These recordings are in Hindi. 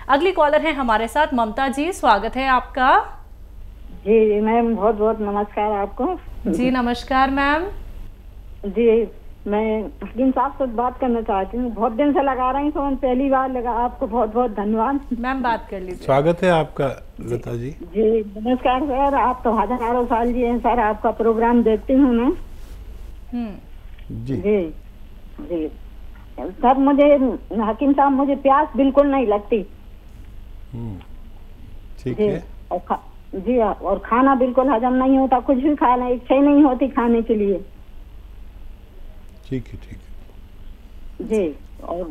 अगली कॉलर है हमारे साथ ममता जी, स्वागत है आपका। जी मैम, बहुत बहुत नमस्कार आपको। जी नमस्कार मैम। जी मैं हकीम साहब से बात करना चाहती हूँ, बहुत दिन से लगा रही हूँ, पहली बार लगा। आपको बहुत बहुत धन्यवाद। मैम बात कर लीजिए। स्वागत है आपका लता जी। जी नमस्कार सर, आप तो हजारों साल जी हैं सर, आपका प्रोग्राम देखती हूँ मैं। जी जी जी सर, मुझे हकीम साहब, मुझे प्यास बिल्कुल नहीं लगती। ठीक जी है। जी और खाना बिल्कुल हजम नहीं होता, कुछ भी खाना इच्छा ही नहीं होती खाने के लिए। ठीक है। जी और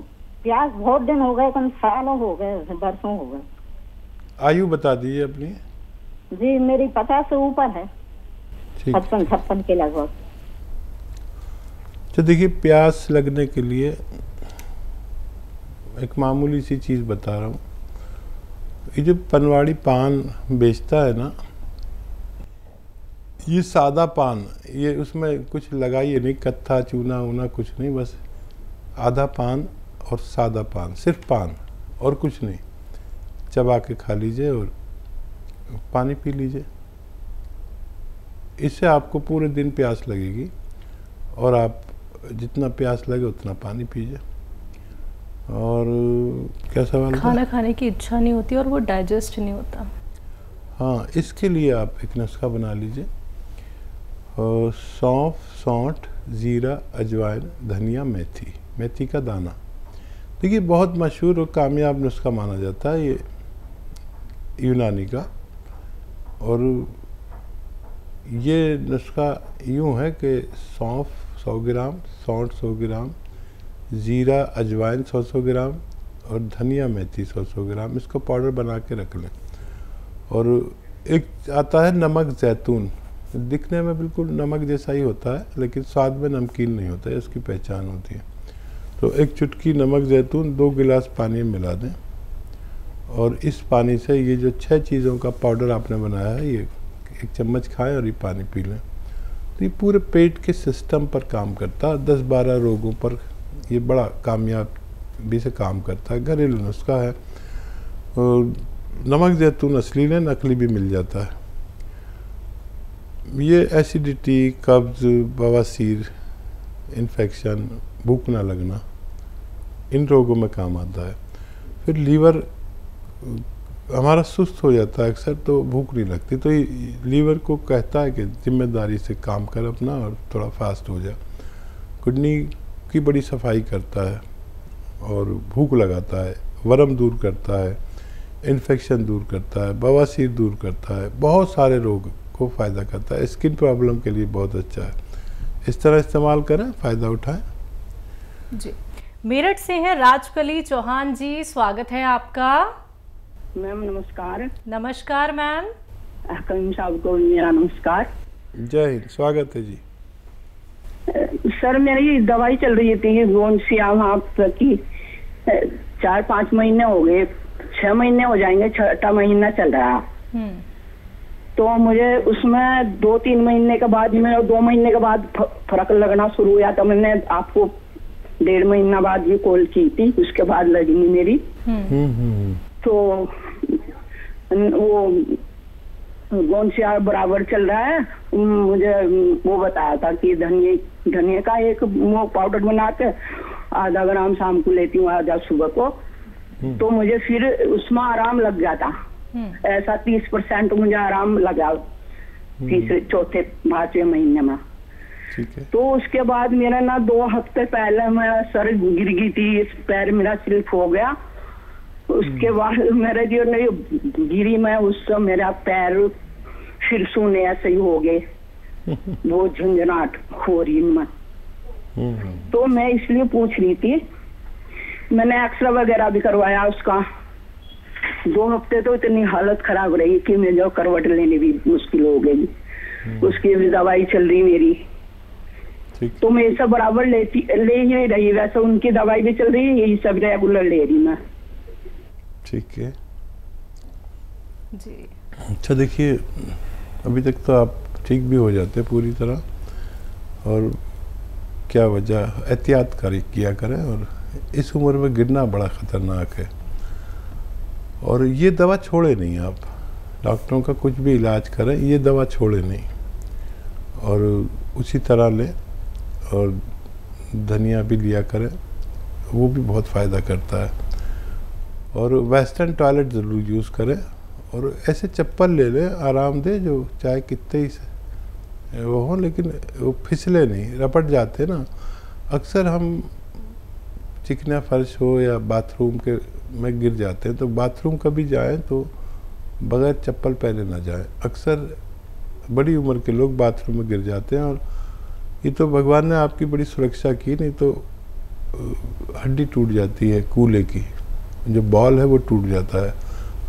प्यास बहुत दिन हो गए, कम सालों हो गए, बरसों हो गए। आयु बता दीजिए अपनी। जी मेरी 50 से ऊपर है, ठीक। 56 के लगभग। तो देखिए, प्यास लगने के लिए एक मामूली सी चीज़ बता रहा हूँ। ये जो पनवाड़ी पान बेचता है ना, ये सादा पान, ये उसमें कुछ लगाइए नहीं, कत्था चूना वूना कुछ नहीं, बस आधा पान और सादा पान, सिर्फ पान और कुछ नहीं, चबा के खा लीजिए और पानी पी लीजिए। इससे आपको पूरे दिन प्यास लगेगी और आप जितना प्यास लगे उतना पानी पीजिए। और क्या सवाल था? खाना खाने की इच्छा नहीं होती और वो डाइजेस्ट नहीं होता। हाँ, इसके लिए आप एक नुस्खा बना लीजिए। सौंफ, सौंठ, जीरा, अजवाइन, धनिया, मेथी का दाना। देखिए, बहुत मशहूर और कामयाब नुस्खा माना जाता है ये यूनानी का। और ये नुस्खा यूँ है कि सौंफ 100 ग्राम, सौंठ 100 ग्राम, जीरा अजवाइन 100 ग्राम और धनिया मेथी 100 ग्राम, इसको पाउडर बना के रख लें। और एक आता है नमक जैतून, दिखने में बिल्कुल नमक जैसा ही होता है लेकिन स्वाद में नमकीन नहीं होता है, इसकी पहचान होती है। तो एक चुटकी नमक जैतून 2 गिलास पानी में मिला दें और इस पानी से ये जो 6 चीज़ों का पाउडर आपने बनाया है, ये 1 चम्मच खाएं और ये पानी पी लें। तो ये पूरे पेट के सिस्टम पर काम करता है, 10-12 रोगों पर ये बड़ा कामयाबी से काम करता है। घरेलू नुस्खा है। और नमक जैतून असली लें, नकली भी मिल जाता है। ये एसिडिटी, कब्ज़, बवासीर, इन्फेक्शन, भूख ना लगना, इन रोगों में काम आता है। फिर लीवर हमारा सुस्त हो जाता है अक्सर, तो भूख नहीं लगती, तो ये लीवर को कहता है कि जिम्मेदारी से काम कर अपना और थोड़ा फास्ट हो जा। किडनी की बड़ी सफाई करता है और भूख लगाता है, वरम दूर करता है, इन्फेक्शन दूर करता है, बवासीर दूर करता है, बहुत सारे रोग को फ़ायदा करता है। स्किन प्रॉब्लम के लिए बहुत अच्छा है। इस तरह इस्तेमाल करें, फ़ायदा उठाएं। जी मेरठ से हैं राजकली चौहान जी, स्वागत है आपका। मैम नमस्कार। नमस्कार मैम। हकीम साहब को मेरा नमस्कार। जय हिंद, स्वागत है जी। सर मेरी दवाई चल रही थी गोंसियाम की, 4-5 महीने हो गए, 6 महीने हो जाएंगे, 6वां महीना चल रहा। तो मुझे उसमें 2-3 महीने के बाद, मेरा 2 महीने के बाद फर्क लगना शुरू हुआ। तो मैंने आपको 1.5 महीना बाद ये कॉल की थी, उसके बाद लगी नहीं मेरी। तो वो गोंसिया बराबर चल रहा है। मुझे वो बताया था कि धनिया का एक वो पाउडर बना के आधा ग्राम शाम को लेती हूँ, आधा सुबह को। तो मुझे फिर उसमें आराम लग गया था। ऐसा 30% मुझे आराम लगा तीसरे, चौथे, 5वें महीने में। ठीक है। तो उसके बाद मेरा ना 2 हफ्ते पहले मैं सर गिर गई थी, पैर मेरा स्लिप हो गया। उसके बाद मेरे जो नहीं गिरी मैं, उससे मेरा पैर फिर सुने ऐसे ही हो गए, वो झंझनाहट हो रही में। तो मैं इसलिए पूछ रही थी, मैंने एक्सरे वगैरह भी करवाया उसका। 2 हफ्ते तो इतनी हालत खराब रही कि मैं जो करवट लेने भी मुश्किल हो गई। उसकी भी दवाई चल रही मेरी। तो मैं सब बराबर ले ही रही, वैसे उनकी दवाई भी चल रही है, यही सब रेगुलर ले रही मैं। ठीक है जी। अच्छा, देखिए, अभी तक तो आप ठीक भी हो जाते पूरी तरह, और क्या वजह, एहतियात किया करें। और इस उम्र में गिरना बड़ा ख़तरनाक है। और ये दवा छोड़े नहीं आप, डॉक्टरों का कुछ भी इलाज करें ये दवा छोड़े नहीं, और उसी तरह लें। और धनिया भी लिया करें, वो भी बहुत फ़ायदा करता है। और वेस्टर्न टॉयलेट ज़रूर यूज़ करें, और ऐसे चप्पल ले लें आरामदेह, जो चाहे कितने ही वो हो लेकिन वो फिसले नहीं, रपट जाते ना। अक्सर हम चिकना फर्श हो या बाथरूम के में गिर जाते हैं, तो बाथरूम कभी जाएं तो बगैर चप्पल पहने ना जाएं। अक्सर बड़ी उम्र के लोग बाथरूम में गिर जाते हैं, और ये तो भगवान ने आपकी बड़ी सुरक्षा की, नहीं तो हड्डी टूट जाती है, कूल्हे की जो बॉल है वो टूट जाता है।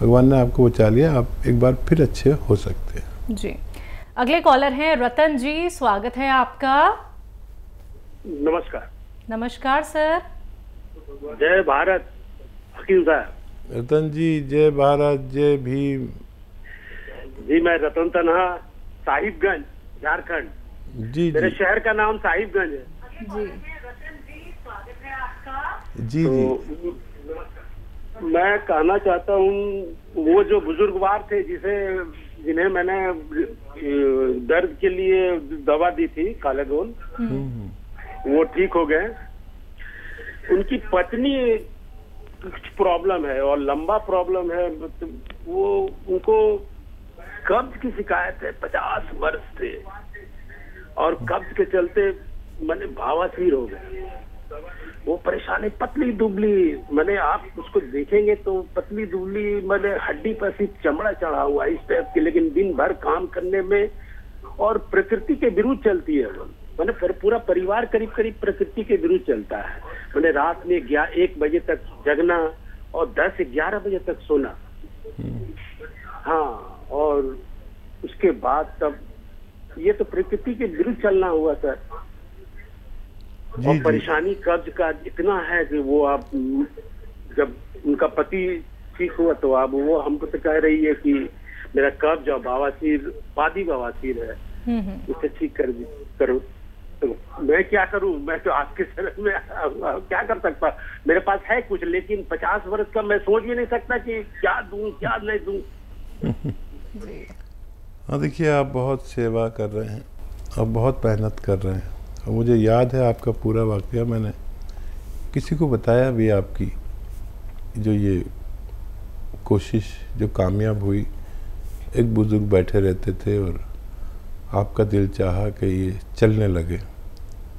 भगवान ने आपको बचा लिया, आप एक बार फिर अच्छे हो सकते हैं। जी, अगले कॉलर हैं रतन जी, स्वागत है आपका। नमस्कार। नमस्कार सर। जय भारत हकीम साहब। रतन जी जय भारत, जय भीम। जी मैं रतन तन्हा, साहिबगंज, झारखंड। जी मेरे जी शहर का नाम साहिबगंज है। जी जी जी। तो मैं कहना चाहता हूँ, वो जो बुजुर्गवार थे जिन्हें मैंने दर्द के लिए दवा दी थी कालेगोन, वो ठीक हो गए। उनकी पत्नी कुछ प्रॉब्लम है और लंबा प्रॉब्लम है, वो उनको कब्ज की शिकायत है, 50 वर्ष से, और कब्ज के चलते मैंने भावासीर हो गए। वो परेशानी, पतली दुबली, मैंने आप उसको देखेंगे तो पतली दुबली, मैंने हड्डी पर सिर्फ चमड़ा चढ़ा हुआ इस टाइप की, लेकिन दिन भर काम करने में और प्रकृति के विरुद्ध चलती है। मैंने पूरा परिवार करीब करीब प्रकृति के विरुद्ध चलता है। मैंने रात में 1 बजे तक जगना और 10-11 बजे तक सोना। हाँ, और उसके बाद तब ये तो प्रकृति के विरुद्ध चलना हुआ सर। और परेशानी कब्ज का इतना है कि वो आप जब उनका पति ठीक हुआ तो अब वो हमको तो कह रही है कि मेरा कब्ज और बवासीर, पादी बवासीर है, उसे ठीक करो। तो मैं क्या करूं? मैं तो आपके शरण में क्या कर सकता? मेरे पास है कुछ, लेकिन 50 वर्ष का मैं सोच भी नहीं सकता कि क्या दूं क्या नहीं दूं। हाँ देखिए, आप बहुत सेवा कर रहे हैं और बहुत मेहनत कर रहे हैं, और मुझे याद है आपका पूरा वाकया, मैंने किसी को बताया भी आपकी जो ये कोशिश जो कामयाब हुई। एक बुजुर्ग बैठे रहते थे और आपका दिल चाहा कि ये चलने लगे,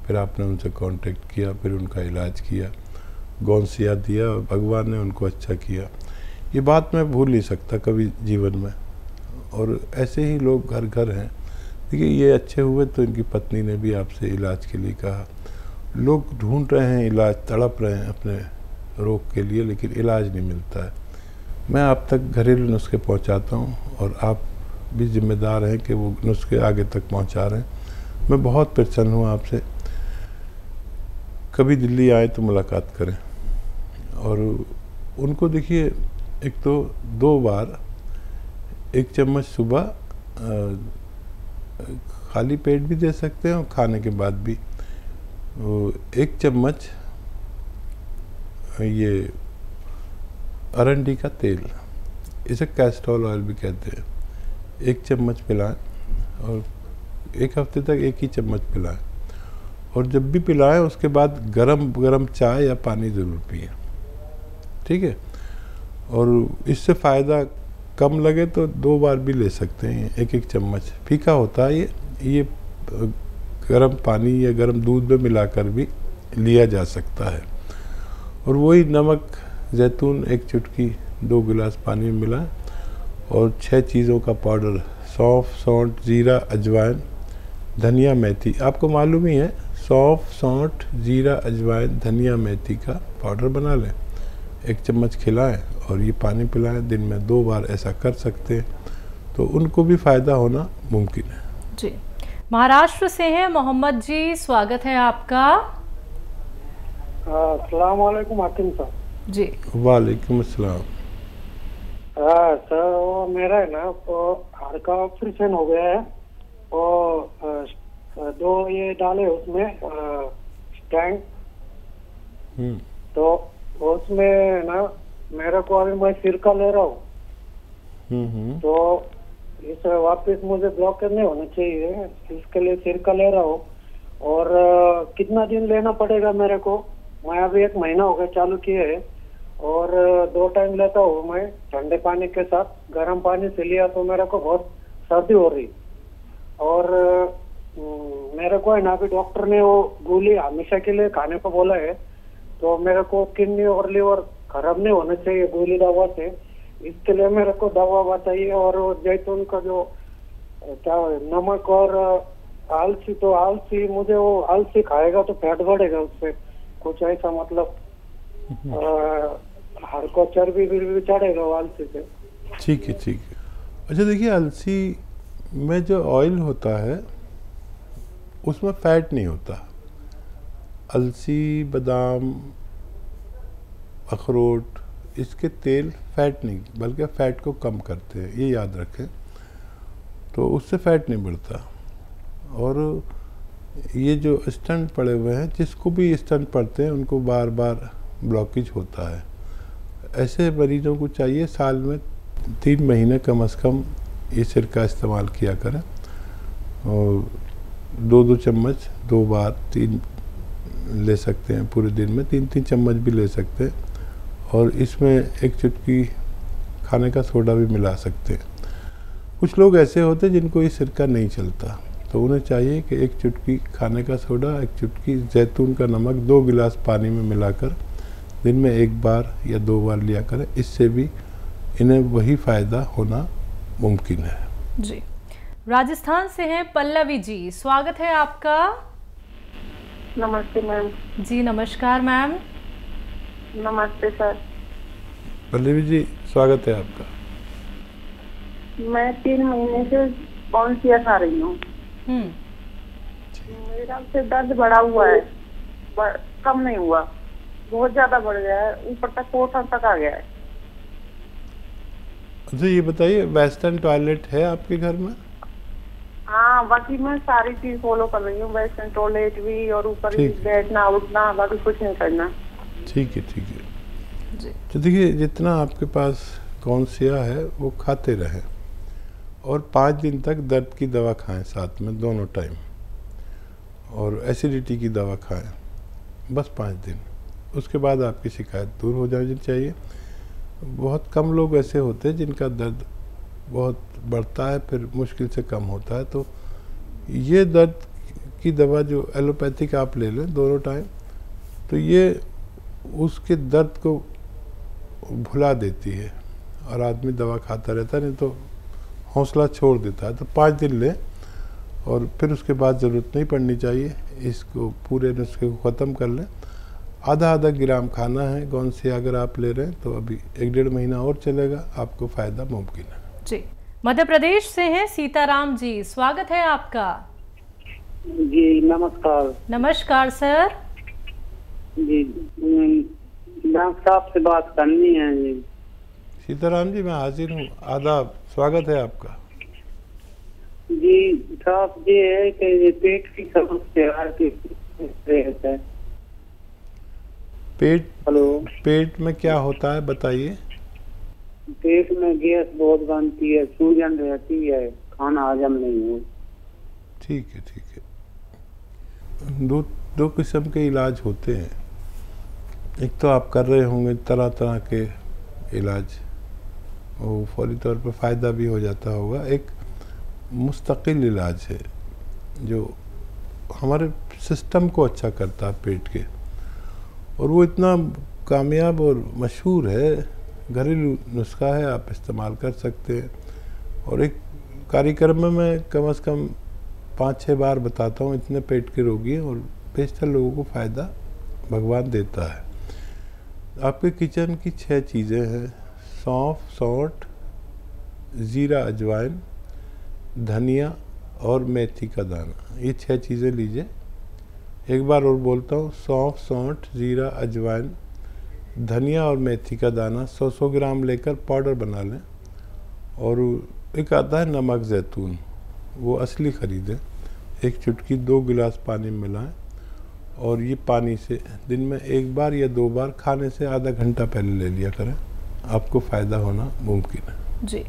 फिर आपने उनसे कांटेक्ट किया, फिर उनका इलाज किया, गौनसिया दिया और भगवान ने उनको अच्छा किया। ये बात मैं भूल नहीं सकता कभी जीवन में। और ऐसे ही लोग घर घर हैं। देखिए, ये अच्छे हुए तो इनकी पत्नी ने भी आपसे इलाज के लिए कहा। लोग ढूंढ रहे हैं इलाज, तड़प रहे हैं अपने रोग के लिए, लेकिन इलाज नहीं मिलता है। मैं आप तक घरेलू नुस्खे पहुंचाता हूं, और आप भी जिम्मेदार हैं कि वो नुस्खे आगे तक पहुंचा रहे हैं। मैं बहुत प्रसन्न हूं आपसे। कभी दिल्ली आए तो मुलाकात करें। और उनको देखिए, एक तो 2 बार 1 चम्मच सुबह खाली पेट भी दे सकते हैं और खाने के बाद भी 1 चम्मच ये अरंडी का तेल, इसे कैस्ट्रोल ऑयल भी कहते हैं, 1 चम्मच पिलाएं, और 1 हफ्ते तक 1 ही चम्मच पिलाएं। और जब भी पिलाएं उसके बाद गरम गरम चाय या पानी ज़रूर पिए, ठीक है। और इससे फ़ायदा कम लगे तो 2 बार भी ले सकते हैं। 1-1 चम्मच फीका होता है ये गर्म पानी या गर्म दूध में मिलाकर भी लिया जा सकता है। और वही नमक, जैतून 1 चुटकी 2 गिलास पानी में मिलाएं, और 6 चीज़ों का पाउडर, सौंफ, सौंठ, जीरा, अजवाइन, धनिया, मेथी। आपको मालूम ही है, सौंफ, सौंठ, जीरा, अजवाइन, धनिया, मेथी का पाउडर बना लें, 1 चम्मच खिलाएं और ये पानी पिलाएं। दिन में 2 बार ऐसा कर सकते हैं, तो उनको भी फ़ायदा होना मुमकिन है। जी, महाराष्ट्र से हैं मोहम्मद जी, स्वागत है आपका। अस्सलाम वालेकुम हाकिम साहब। जी वालेकुम अस्सलाम। सर, वो मेरा है ना, तो हार्ट का ऑपरेशन हो गया है, और 2 ये डाले उसमें स्टैंड, तो उसमें ना मेरे को अभी मैं सिरका ले रहा हूँ, तो इस वापस मुझे ब्लॉकेज नहीं होना चाहिए, इसके लिए सिरका ले रहा हूँ। और कितना दिन लेना पड़ेगा मेरे को? मैं अभी 1 महीना हो गया चालू किए है, और 2 टाइम लेता हूँ मैं ठंडे पानी के साथ। गर्म पानी से लिया तो मेरे को बहुत सर्दी हो रही, और मेरे को है ना अभी डॉक्टर ने वो गोली हमेशा के लिए खाने को बोला है, तो मेरे को किडनी और लिवर खराब नहीं होना चाहिए गोली दवा से। इसके लिए मेरे को दवा बताइए। और वो जैतून का जो क्या नमक और आलसी, तो आलसी मुझे वो आलसी खाएगा तो फैट बढ़ेगा उससे, कुछ ऐसा मतलब हाड़ को चर्बी भी चढ़ेगा वो आलसी से। ठीक है, ठीक है। अच्छा देखिए, अलसी में जो ऑयल होता है उसमें फैट नहीं होता। अलसी, बादाम, अखरोट, इसके तेल फैट नहीं बल्कि फैट को कम करते हैं, ये याद रखें। तो उससे फैट नहीं बढ़ता। और ये जो स्टंट पड़े हुए हैं, जिसको भी स्टंट पड़ते हैं उनको बार बार ब्लॉकेज होता है। ऐसे मरीजों को चाहिए साल में 3 महीने कम से कम ये सिरका इस्तेमाल किया करें, और 2-2 चम्मच 2 बार 3 ले सकते हैं पूरे दिन में, 3-3 चम्मच भी ले सकते हैं। और इसमें 1 चुटकी खाने का सोडा भी मिला सकते हैं। कुछ लोग ऐसे होते हैं जिनको ये सिरका नहीं चलता, तो उन्हें चाहिए कि 1 चुटकी खाने का सोडा, 1 चुटकी जैतून का नमक 2 गिलास पानी में मिलाकर दिन में 1 बार या 2 बार लिया करें। इससे भी इन्हें वही फ़ायदा होना मुमकिन है। जी, राजस्थान से हैं पल्लवी जी, स्वागत है आपका। नमस्ते मैम। जी नमस्कार मैम। नमस्ते सर। पल्लवी जी, स्वागत है आपका। मैं 3 महीने से कौनसिया खा रही हूँ। मेरा से दर्द बढ़ा हुआ है, कम नहीं हुआ, बहुत ज्यादा बढ़ गया है, ऊपर तक कोठा तक आ गया है। अच्छा ये बताइए, वेस्टर्न टॉयलेट है आपके घर में? हाँ, बाकी मैं सारी चीज फॉलो कर रही हूँ, वेस्टर्न टॉयलेट भी, और ऊपर भी बैठना उठना, बाकी कुछ नहीं करना। ठीक है, ठीक है। तो देखिए, जितना आपके पास कौनसिया है वो खाते रहें, और 5 दिन तक दर्द की दवा खाएं साथ में दोनों टाइम, और एसिडिटी की दवा खाएं बस 5 दिन। उसके बाद आपकी शिकायत दूर हो जानी चाहिए। बहुत कम लोग ऐसे होते हैं जिनका दर्द बहुत बढ़ता है फिर मुश्किल से कम होता है। तो ये दर्द की दवा जो एलोपैथिक आप ले लें दोनों टाइम, तो ये उसके दर्द को भुला देती है, और आदमी दवा खाता रहता है, नहीं तो हौसला छोड़ देता है। तो 5 दिन लें, और फिर उसके बाद ज़रूरत नहीं पड़नी चाहिए। इसको पूरे नुस्खे को ख़त्म कर लें। आधा ग्राम खाना है कौनसिया अगर आप ले रहे हैं, तो अभी 1-1.5 महीना और चलेगा, आपको फ़ायदा मुमकिन है। जी, मध्य प्रदेश से हैं सीताराम जी, स्वागत है आपका। जी नमस्कार। नमस्कार सर। जी डॉक्टर साहब से बात करनी है जी। सीताराम जी, मैं हाजिर हूँ, आदाब, स्वागत है आपका। जी साहब, ये है कि पेट की समस्या है। पेट में क्या होता है बताइए। पेट में गैस बहुत बनती है, सूजन रहती है, खाना हजम नहीं हो। ठीक है, ठीक है। दो किस्म के इलाज होते हैं। एक तो आप कर रहे होंगे तरह तरह के इलाज, वो फौरी तौर पर फ़ायदा भी हो जाता होगा। एक मुस्तकिल इलाज है जो हमारे सिस्टम को अच्छा करता है पेट के, और वो इतना कामयाब और मशहूर है, घरेलू नुस्खा है, आप इस्तेमाल कर सकते हैं। और एक कार्यक्रम में मैं कम से कम 5-6 बार बताता हूँ, इतने पेट के रोगी हैं, और बेशतर लोगों को फ़ायदा भगवान देता है। आपके किचन की 6 चीज़ें हैं: सौंफ, सौंठ, ज़ीरा, अजवाइन, धनिया और मेथी का दाना। ये 6 चीज़ें लीजिए। एक बार और बोलता हूँ, सौंफ, सौंठ, ज़ीरा, अजवाइन, धनिया और मेथी का दाना 100-100 ग्राम लेकर पाउडर बना लें। और एक आता है नमक जैतून, वो असली ख़रीदें। 1 चुटकी 2 गिलास पानी में मिलाएं, और ये पानी से दिन में 1 बार या 2 बार खाने से आधा घंटा पहले ले लिया करें। आपको फ़ायदा होना मुमकिन है। जी।